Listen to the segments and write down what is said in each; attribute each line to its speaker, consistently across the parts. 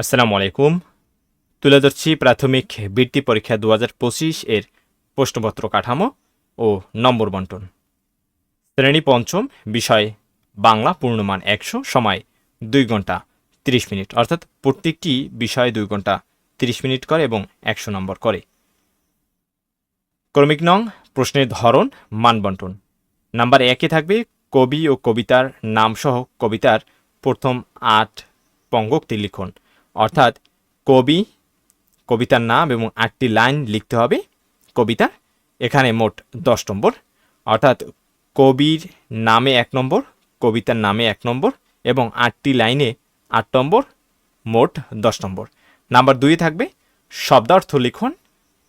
Speaker 1: আসসালামু আলাইকুম। তুলে ধরছি প্রাথমিক বৃত্তি পরীক্ষা 2025 এর প্রশ্নপত্র কাঠামো ও নম্বর বন্টন। শ্রেণী পঞ্চম, বিষয় বাংলা, পূর্ণমান 100, সময় 2 ঘন্টা 30 মিনিট, অর্থাৎ প্রত্যেকটি বিষয়ে 2 ঘন্টা 30 মিনিট করে এবং 100 নম্বর করে। ক্রমিক নং, প্রশ্নের ধরন, মান বন্টন। নাম্বার 1-এ থাকবে কবি ও কবিতার নামসহ কবিতার প্রথম 8 পঙ্গক্তি লিখুন, অর্থাৎ কবিতার নাম এবং 8টি লাইন লিখতে হবে কবিতার। এখানে মোট 10 নম্বর, অর্থাৎ কবির নামে 1 নম্বর, কবিতার নামে 1 নম্বর এবং 8টি লাইনে 8 নম্বর, মোট 10 নম্বর। নাম্বার 2-এ থাকবে শব্দার্থ লিখুন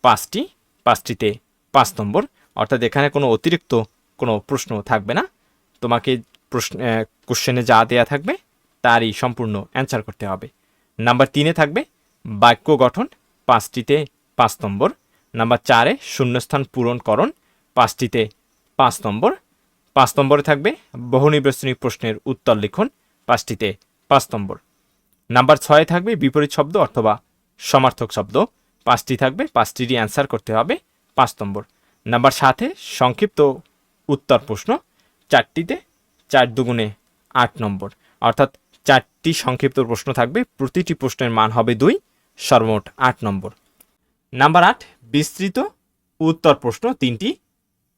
Speaker 1: 5টিতে 5 নম্বর, অর্থাৎ এখানে কোনো অতিরিক্ত কোনো প্রশ্ন থাকবে না। তোমাকে কোশ্চেনে যা দেয়া থাকবে তারই সম্পূর্ণ অ্যান্সার করতে হবে। নাম্বার 3-এ থাকবে বাক্য গঠন 5টিতে 5 নম্বর। নাম্বার 4-এ শূন্যস্থান পূরণকরণ 5টিতে 5 নম্বর। 5 নম্বরে থাকবে বহুনির্বাচনী প্রশ্নের উত্তর লিখুন 5টিতে 5 নম্বর। নাম্বার 6-এ থাকবে বিপরীত শব্দ অথবা সমার্থক শব্দ 5টি থাকবে, 5টিরই অ্যান্সার করতে হবে 5 নম্বর। নাম্বার 7-এ সংক্ষিপ্ত উত্তর প্রশ্ন 4টিতে 4 দুগুণে 8 নম্বর, অর্থাৎ 4টি সংক্ষিপ্ত প্রশ্ন থাকবে, প্রতিটি প্রশ্নের মান হবে 2, সর্বমোট 8 নম্বর। নাম্বার 8, বিস্তৃত উত্তর প্রশ্ন 3টি,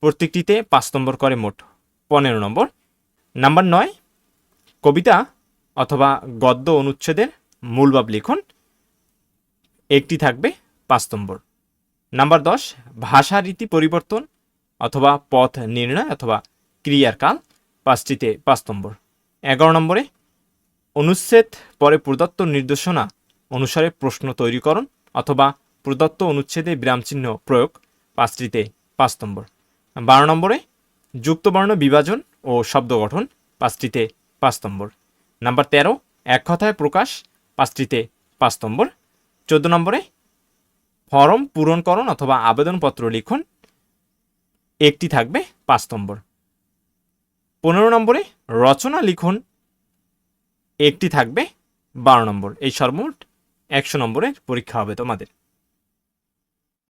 Speaker 1: প্রত্যেকটিতে 5 নম্বর করে, মোট 15 নম্বর। নাম্বার 9, কবিতা অথবা গদ্য অনুচ্ছেদের মূলভাব লিখুন, একটি থাকবে 5 নম্বর। নাম্বার 10, ভাষা রীতি পরিবর্তন অথবা পথ নির্ণয় অথবা ক্রিয়ার কাল 5টিতে 5 নম্বর। 11 নম্বরে অনুচ্ছেদ পরে প্রদত্ত নির্দেশনা অনুসারে প্রশ্ন তৈরিকরণ অথবা প্রদত্ত অনুচ্ছেদে বিরামচিহ্ন প্রয়োগ 5টিতে 5 নম্বর। 12 নম্বরে যুক্তবর্ণ বিভাজন ও শব্দ গঠন 5টিতে 5 নম্বর। নাম্বার 13, এক কথায় প্রকাশ 5টিতে 5 নম্বর। 14 নম্বরে ফরম পূরণকরণ অথবা আবেদনপত্র লিখুন, একটি থাকবে 5 নম্বর। 15 নম্বরে রচনা লিখুন, একটি থাকবে 12 নম্বর। এই সর্বমোট 100 নম্বরের পরীক্ষা হবে তোমাদের।